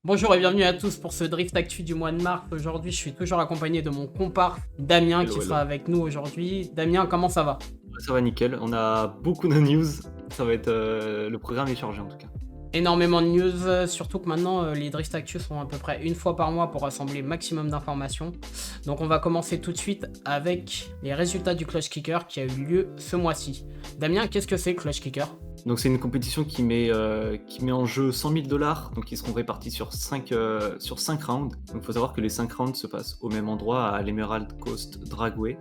Bonjour et bienvenue à tous pour ce Drift Actu du mois de mars. Aujourd'hui, je suis toujours accompagné de mon compare Damien qui Hello, sera hello. avec nous aujourd'hui. Damien, comment ça va? Ouais, ça va nickel, on a beaucoup de news, ça va être, le programme est chargé en tout cas. Énormément de news, surtout que maintenant les Drift Actu sont à peu près une fois par mois pour rassembler maximum d'informations. Donc on va commencer tout de suite avec les résultats du Clutch Kicker qui a eu lieu ce mois-ci. Damien, qu'est-ce que c'est Clutch Kicker? Donc c'est une compétition qui met en jeu 100 000 donc qui seront répartis sur 5 rounds. Donc il faut savoir que les 5 rounds se passent au même endroit, à l'Emerald Coast Dragway,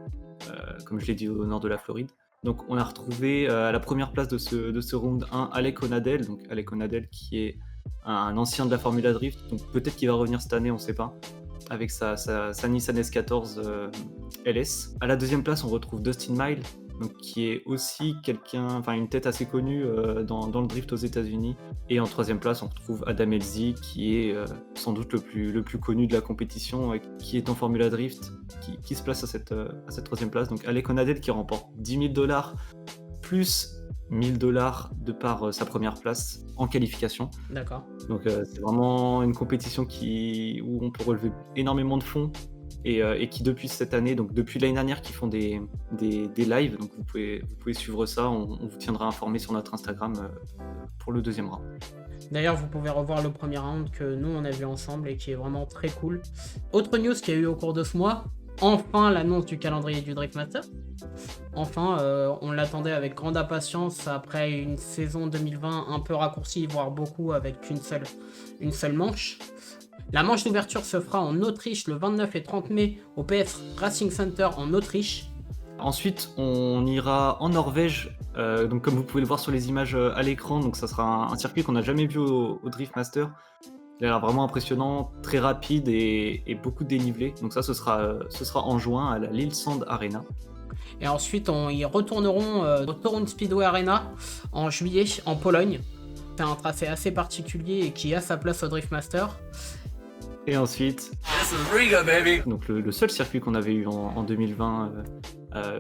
comme je l'ai dit, au nord de la Floride. Donc on a retrouvé, à la première place de ce round 1, Alec Onadel, donc Alec Onadel qui est un ancien de la Formula Drift, donc peut-être qu'il va revenir cette année, on ne sait pas, avec sa Nissan S14 LS. À la deuxième place, on retrouve Dustin Mile, donc qui est aussi une tête assez connue dans le drift aux États-Unis. Et en troisième place, on retrouve Adam Elzy, qui est sans doute le plus connu de la compétition, qui est en Formula Drift, qui se place à cette troisième place. Donc Alec Onadel qui remporte 10 000 $ plus 1 000 $ de par sa première place en qualification. D'accord. Donc c'est vraiment une compétition où on peut relever énormément de fonds et qui depuis cette année, donc depuis l'année dernière, qui font des lives. Donc vous pouvez suivre ça, on vous tiendra informé sur notre Instagram pour le deuxième round. D'ailleurs, vous pouvez revoir le premier round que nous on a vu ensemble et qui est vraiment très cool. Autre news qu'il y a eu au cours de ce mois, enfin l'annonce du calendrier du Drift Master. Enfin, on l'attendait avec grande impatience après une saison 2020 un peu raccourcie, voire beaucoup avec une seule manche. La manche d'ouverture se fera en Autriche le 29 et 30 mai au PS Racing Center en Autriche. Ensuite, on ira en Norvège, donc comme vous pouvez le voir sur les images à l'écran, donc ça sera un circuit qu'on n'a jamais vu au Drift Master. Il a l'air vraiment impressionnant, très rapide et beaucoup de dénivelé. Donc ça, ce sera en juin à la Lillesand Arena. Et ensuite, on y retourneront au Torun Speedway Arena en juillet en Pologne. C'est un tracé assez particulier et qui a sa place au Drift Master. Et ensuite, donc le seul circuit qu'on avait eu en 2020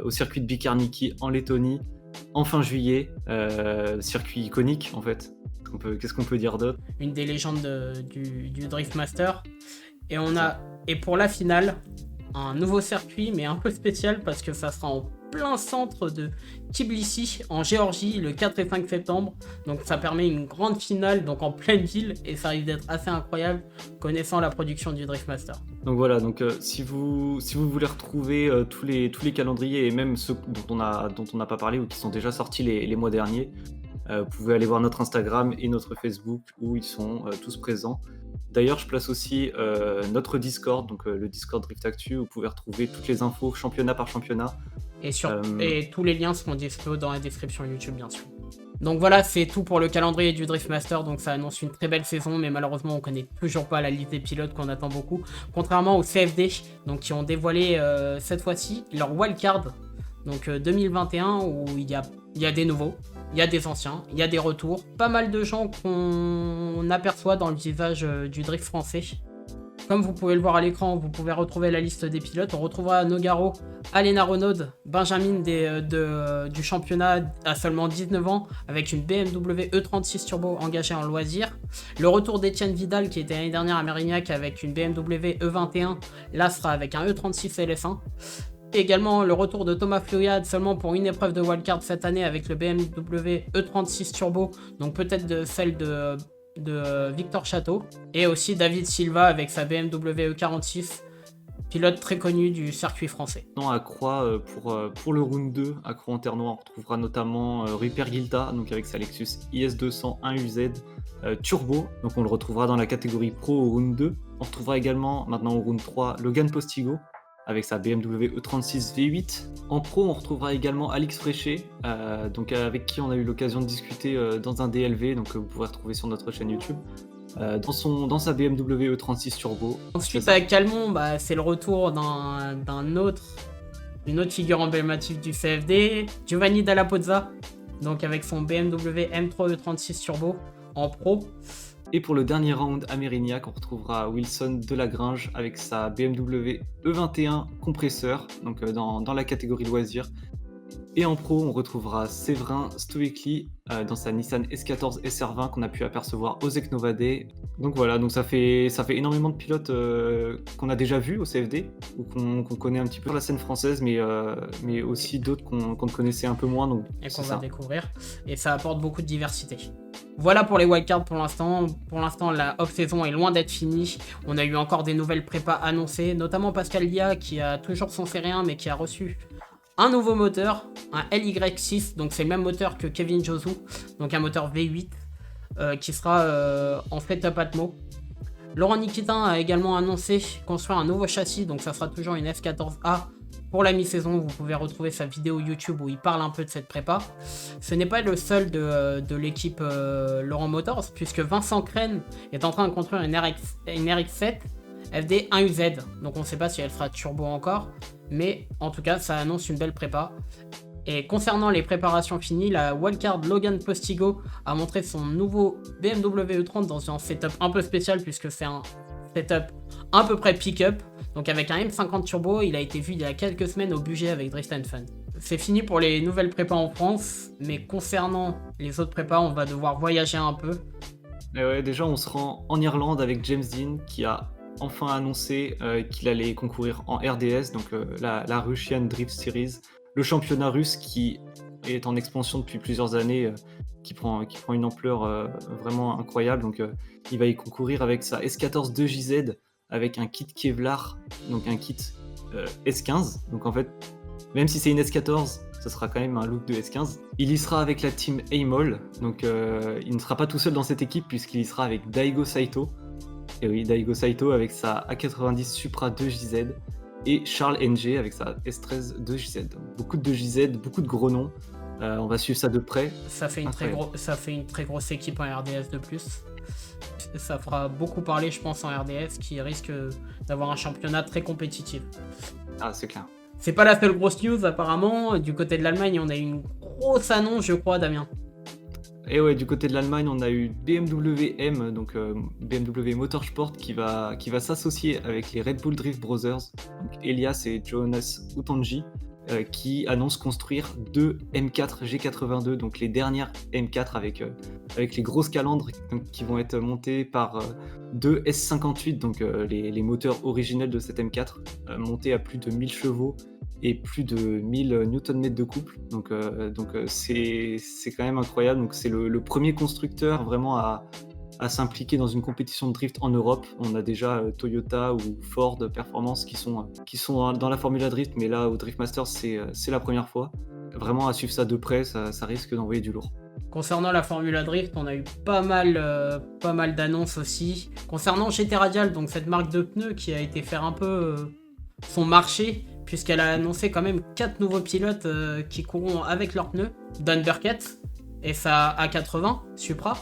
au circuit de Bikarniki en Lettonie, en fin juillet, circuit iconique en fait. Qu'est-ce qu'on peut dire d'autre? Une des légendes du Drift Master. Et pour la finale, un nouveau circuit, mais un peu spécial parce que ça sera en plein centre de Tbilissi, en Géorgie, le 4 et 5 septembre. Donc ça permet une grande finale, donc en pleine ville, et ça risque d'être assez incroyable, connaissant la production du Drift Master. Donc voilà, si vous voulez retrouver tous les calendriers et même ceux dont on n'a pas parlé ou qui sont déjà sortis les mois derniers, vous pouvez aller voir notre Instagram et notre Facebook où ils sont tous présents. D'ailleurs, je place aussi notre Discord, donc le Discord Drift Actu, où vous pouvez retrouver toutes les infos championnat par championnat. Et tous les liens seront disponibles dans la description YouTube, bien sûr. Donc voilà, c'est tout pour le calendrier du Drift Master. Donc ça annonce une très belle saison, mais malheureusement, on connaît toujours pas la liste des pilotes qu'on attend beaucoup. Contrairement au CFD, donc qui ont dévoilé cette fois-ci leur wildcard, donc 2021, où il y a des nouveaux, il y a des anciens, il y a des retours. Pas mal de gens qu'on aperçoit dans le visage du drift français. Comme vous pouvez le voir à l'écran, vous pouvez retrouver la liste des pilotes. On retrouvera Nogaro, Alena Renaud, Benjamin du championnat à seulement 19 ans avec une BMW E36 Turbo engagée en loisir. Le retour d'Etienne Vidal qui était l'année dernière à Mérignac avec une BMW E21, là sera avec un E36 LS1. Et également le retour de Thomas Fluiad seulement pour une épreuve de wildcard cette année avec le BMW E36 Turbo, donc peut-être de celle de Victor Château, et aussi David Silva avec sa BMW E46, pilote très connu du circuit français. À Croix, pour le round 2, à Croix-en-Ternois, on retrouvera notamment Rupert Guilta, donc avec sa Lexus IS200 1UZ Turbo, donc on le retrouvera dans la catégorie Pro au round 2. On retrouvera également maintenant au round 3 Logan Postigo avec sa BMW E36 V8. En pro, on retrouvera également Alix Fréchet, donc avec qui on a eu l'occasion de discuter dans un DLV, donc vous pourrez retrouver sur notre chaîne YouTube, dans sa BMW E36 Turbo. Ensuite, avec Calmon, c'est le retour d'une autre figure emblématique du CFD, Giovanni Dalla Pozza, donc avec son BMW M3 E36 Turbo en pro. Et pour le dernier round à Mérignac, on retrouvera Wilson Delagrange avec sa BMW E21 compresseur, donc dans la catégorie loisirs. Et en pro, on retrouvera Séverin Stoicli dans sa Nissan S14 SR20 qu'on a pu apercevoir au Zeknova Day. Donc voilà, donc ça fait énormément de pilotes qu'on a déjà vus au CFD, ou qu'on connaît un petit peu sur la scène française, mais aussi d'autres qu'on ne connaissait un peu moins. Donc, et qu'on va découvrir. Et ça apporte beaucoup de diversité. Voilà pour les wildcards pour l'instant. Pour l'instant, la off-saison est loin d'être finie. On a eu encore des nouvelles prépas annoncées, notamment Pascal Lia qui a toujours son C1 mais qui a reçu un nouveau moteur, un LY6, donc c'est le même moteur que Kevin Josu, donc un moteur V8 qui sera en setup Atmo. Laurent Nikitin a également annoncé construire un nouveau châssis, donc ça sera toujours une F14A pour la mi-saison. Vous pouvez retrouver sa vidéo YouTube où il parle un peu de cette prépa. Ce n'est pas le seul de l'équipe Laurent Motors, puisque Vincent Crène est en train de construire une RX7 FD 1UZ, donc on ne sait pas si elle sera turbo encore, mais en tout cas ça annonce une belle prépa. Et concernant les préparations finies, la wildcard Logan Postigo a montré son nouveau BMW E30 dans un setup un peu spécial, puisque c'est un setup à peu près pick-up, donc avec un M50 turbo. Il a été vu il y a quelques semaines au budget avec Drift & Fun. C'est fini pour les nouvelles prépas en France, mais concernant les autres prépas, on va devoir voyager un peu. Et ouais, déjà on se rend en Irlande avec James Dean qui a enfin annoncé qu'il allait concourir en RDS, donc la Russian Drift Series, le championnat russe qui est en expansion depuis plusieurs années, qui prend une ampleur vraiment incroyable. Donc il va y concourir avec sa S14 2JZ avec un kit Kevlar, donc un kit S15. Donc en fait, même si c'est une S14, ce sera quand même un look de S15. Il y sera avec la team Amol, donc il ne sera pas tout seul dans cette équipe puisqu'il y sera avec Daigo Saito. Et oui, Daigo Saito avec sa A90 Supra 2JZ et Charles NG avec sa S13 2JZ. Beaucoup de 2JZ, beaucoup de gros noms. On va suivre ça de près. Ça fait une très grosse équipe en RDS de plus. Ça fera beaucoup parler, je pense, en RDS, qui risque d'avoir un championnat très compétitif. Ah, c'est clair. C'est pas la seule grosse news, apparemment. Du côté de l'Allemagne, on a eu une grosse annonce, je crois, Damien. Et ouais, du côté de l'Allemagne, on a eu BMW M, donc BMW Motorsport, qui va s'associer avec les Red Bull Drift Brothers, donc Elias et Jonas Utanji, qui annoncent construire deux M4 G82, donc les dernières M4 avec les grosses calandres, donc, qui vont être montées par deux S58, donc les moteurs originels de cette M4, montés à plus de 1000 chevaux et plus de 1000 Nm de couple. Donc c'est quand même incroyable. Donc c'est le premier constructeur vraiment à s'impliquer dans une compétition de drift en Europe. On a déjà Toyota ou Ford Performance qui sont dans la Formula Drift, mais là au Drift Masters c'est la première fois. Vraiment à suivre ça de près, ça risque d'envoyer du lourd. Concernant la Formula Drift, on a eu pas mal d'annonces aussi. Concernant GT Radial, donc cette marque de pneus qui a été faire un peu son marché, puisqu'elle a annoncé quand même 4 nouveaux pilotes qui courront avec leurs pneus. Dan Burkett et sa A80 Supra.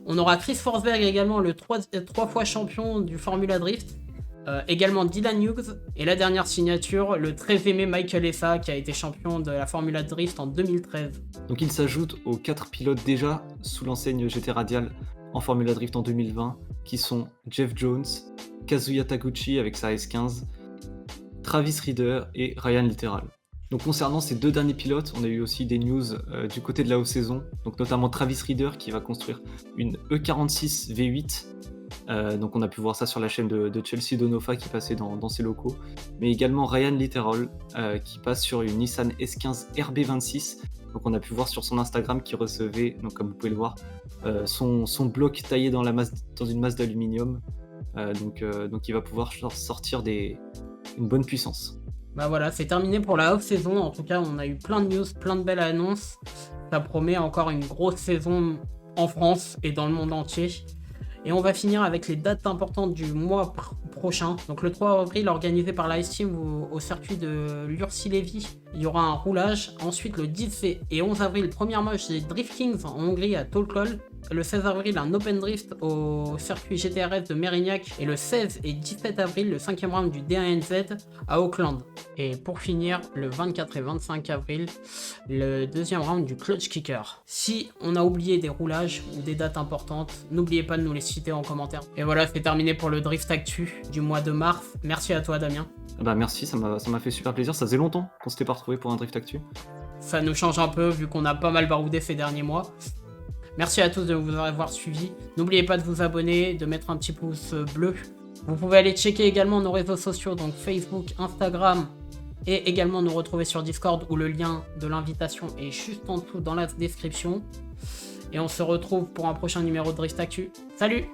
On aura Chris Forsberg également, le 3 fois champion du Formula Drift. Également Dylan Hughes. Et la dernière signature, le très aimé Michael Essa, qui a été champion de la Formula Drift en 2013. Donc il s'ajoute aux 4 pilotes déjà sous l'enseigne GT Radial en Formula Drift en 2020, qui sont Jeff Jones, Kazuya Taguchi avec sa S15, Travis Reeder et Ryan Litteral. Donc concernant ces deux derniers pilotes, on a eu aussi des news du côté de la off-saison, donc notamment Travis Reeder qui va construire une E46 V8, donc on a pu voir ça sur la chaîne de Chelsea Donofa qui passait dans ses locaux, mais également Ryan Litteral qui passe sur une Nissan S15 RB26, donc on a pu voir sur son Instagram qu'il recevait, donc comme vous pouvez le voir, son bloc taillé dans une masse d'aluminium, donc il va pouvoir sortir une bonne puissance. Bah voilà, c'est terminé pour la off-saison. En tout cas, on a eu plein de news, plein de belles annonces. Ça promet encore une grosse saison en France et dans le monde entier. Et on va finir avec les dates importantes du mois prochain. Donc le 3 avril, organisé par l'Ice Team au circuit de Lursi-Lévis, il y aura un roulage. Ensuite, le 10 et 11 avril, première manche des Drift Kings en Hongrie à Tolkol. Le 16 avril, un Open Drift au circuit GTRS de Mérignac. Et le 16 et 17 avril, le 5e round du D1NZ à Auckland. Et pour finir, le 24 et 25 avril, le 2e round du Clutch Kicker. Si on a oublié des roulages ou des dates importantes, n'oubliez pas de nous les citer en commentaire. Et voilà, c'est terminé pour le Drift Actu du mois de mars. Merci à toi, Damien. Bah merci, ça m'a fait super plaisir. Ça faisait longtemps qu'on s'était pas retrouvé pour un Drift Actu. Ça nous change un peu vu qu'on a pas mal baroudé ces derniers mois. Merci à tous de vous avoir suivis. N'oubliez pas de vous abonner, de mettre un petit pouce bleu. Vous pouvez aller checker également nos réseaux sociaux, donc Facebook, Instagram, et également nous retrouver sur Discord où le lien de l'invitation est juste en dessous dans la description. Et on se retrouve pour un prochain numéro de Drift Actu. Salut!